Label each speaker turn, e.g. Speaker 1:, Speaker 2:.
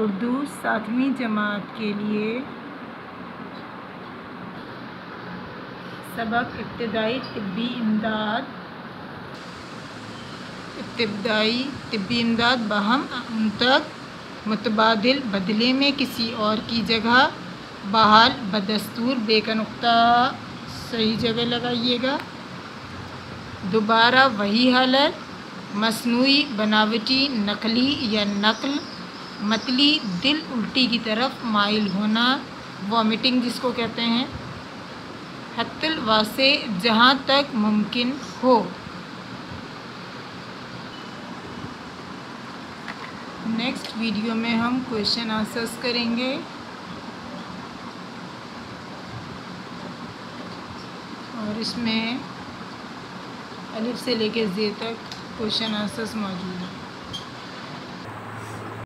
Speaker 1: उर्दू 7वीं जमात के लिए सबक इब्तिदाई तिब्बी इमदाद बहम तक मुतबादिल बदले में किसी और की जगह बहाल बदस्तूर बेका नुक्ता सही जगह लगाइएगा। दोबारा वही हालत मसनूई बनावटी नकली या नकल मतली दिल उल्टी की तरफ माइल होना वॉमिटिंग जिसको कहते हैं। हत्तल वासे जहाँ तक मुमकिन हो। नेक्स्ट वीडियो में हम क्वेश्चन आंसर्स करेंगे और इसमें अलिफ से लेकर ज़े तक क्वेश्चन आंसर्स मौजूद हैं।